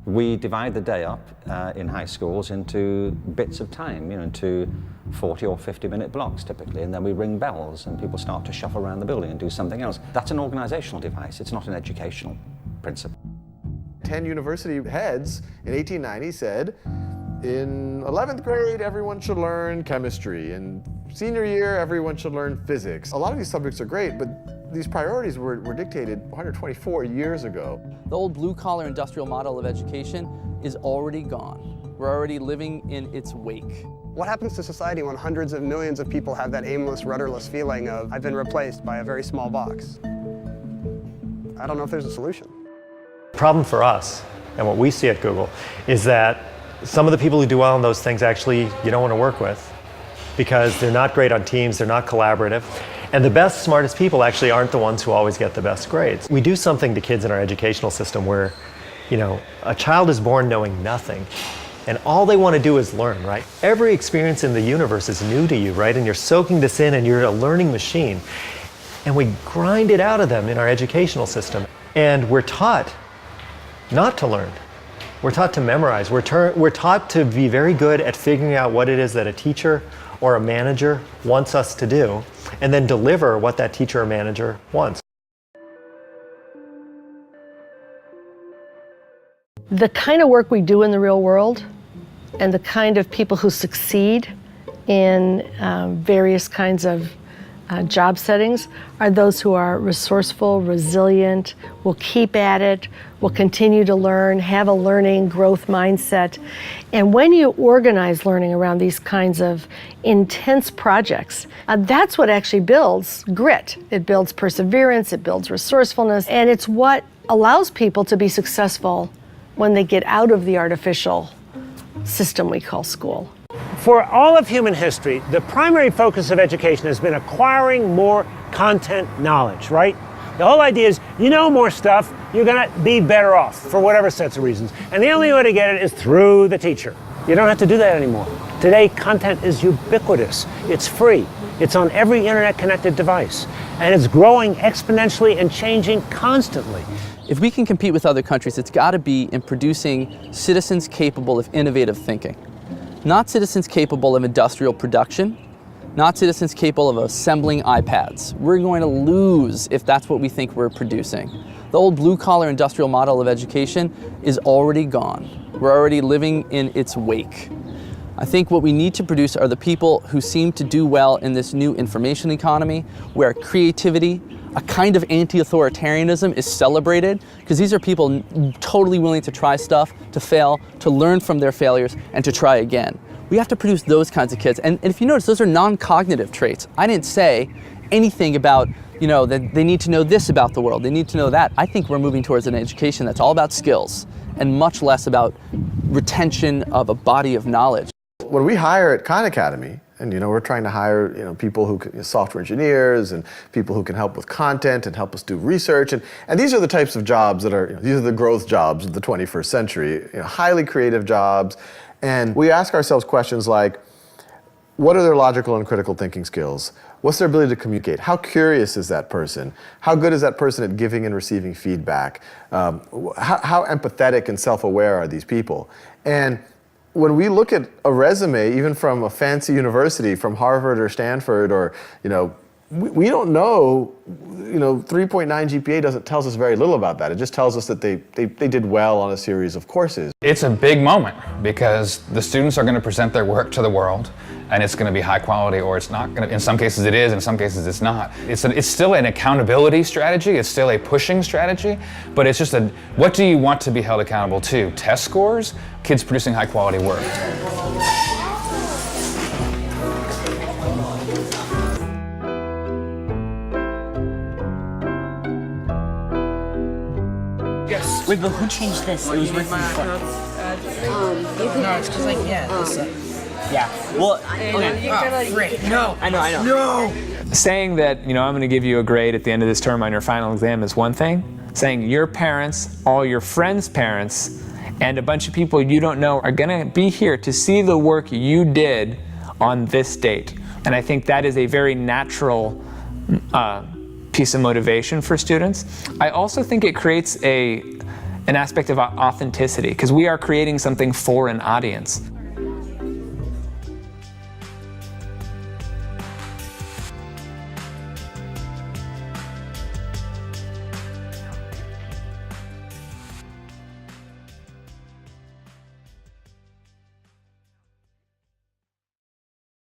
We divide the day up in high schools into bits of time, into 40 or 50-minute blocks typically, and then we ring bells and people start to shuffle around the building and do something else. That's an organizational device, it's not an educational principle. 10 university heads in 1890 said, in 11th grade, everyone should learn chemistry. In senior year, everyone should learn physics. A lot of these subjects are great, but these priorities were dictated 124 years ago. The old blue-collar industrial model of education is already gone. We're already living in its wake. What happens to society when hundreds of millions of people have that aimless, rudderless feeling of, I've been replaced by a very small box? I don't know if there's a solution. The problem for us, and what we see at Google, is that some of the people who do well in those things actually you don't want to work with because they're not great on teams, they're not collaborative, and the best, smartest people actually aren't the ones who always get the best grades. We do something to kids in our educational system where, a child is born knowing nothing, and all they want to do is learn, right? Every experience in the universe is new to you, right? And you're soaking this in and you're a learning machine. And we grind it out of them in our educational system. And we're taught not to learn. We're taught to memorize. We're taught to be very good at figuring out what it is that a teacher or a manager wants us to do, and then deliver what that teacher or manager wants. The kind of work we do in the real world and the kind of people who succeed in various kinds of job settings are those who are resourceful, resilient, will keep at it, will continue to learn, have a learning growth mindset. And when you organize learning around these kinds of intense projects, that's what actually builds grit. It builds perseverance, it builds resourcefulness, and it's what allows people to be successful when they get out of the artificial system we call school. For all of human history, the primary focus of education has been acquiring more content knowledge, right? The whole idea is, you know more stuff, you're gonna be better off for whatever sets of reasons. And the only way to get it is through the teacher. You don't have to do that anymore. Today, content is ubiquitous. It's free. It's on every internet-connected device. And it's growing exponentially and changing constantly. If we can compete with other countries, it's got to be in producing citizens capable of innovative thinking. Not citizens capable of industrial production, not citizens capable of assembling iPads. We're going to lose if that's what we think we're producing. The old blue-collar industrial model of education is already gone. We're already living in its wake. I think what we need to produce are the people who seem to do well in this new information economy, where creativity, a kind of anti-authoritarianism is celebrated, because these are people totally willing to try stuff, to fail, to learn from their failures, and to try again. We have to produce those kinds of kids. And if you notice, those are non-cognitive traits. I didn't say anything about, that they need to know this about the world, they need to know that. I think we're moving towards an education that's all about skills, and much less about retention of a body of knowledge. When we hire at Khan Academy, and we're trying to hire people who software engineers and people who can help with content and help us do research, and these are the types of jobs that are these are the growth jobs of the 21st century, highly creative jobs, and we ask ourselves questions like, what are their logical and critical thinking skills? What's their ability to communicate? How curious is that person? How good is that person at giving and receiving feedback? How empathetic and self-aware are these people? And when we look at a resume, even from a fancy university, from Harvard or Stanford, or we don't know. 3.9 GPA tells us very little about that. It just tells us that they did well on a series of courses. It's a big moment because the students are going to present their work to the world, and it's going to be high quality, or it's not going to. In some cases it is, in some cases it's not. It's still an accountability strategy. It's still a pushing strategy, but it's just what do you want to be held accountable to? Test scores? Kids producing high quality work. Yes. Wait, but who changed this? It was written before. No, it's because yeah. Well, okay. No. I know. No! Saying that, I'm going to give you a grade at the end of this term on your final exam is one thing. Saying your parents, all your friends' parents, and a bunch of people you don't know are going to be here to see the work you did on this date. And I think that is a very natural piece of motivation for students. I also think it creates an aspect of authenticity, because we are creating something for an audience.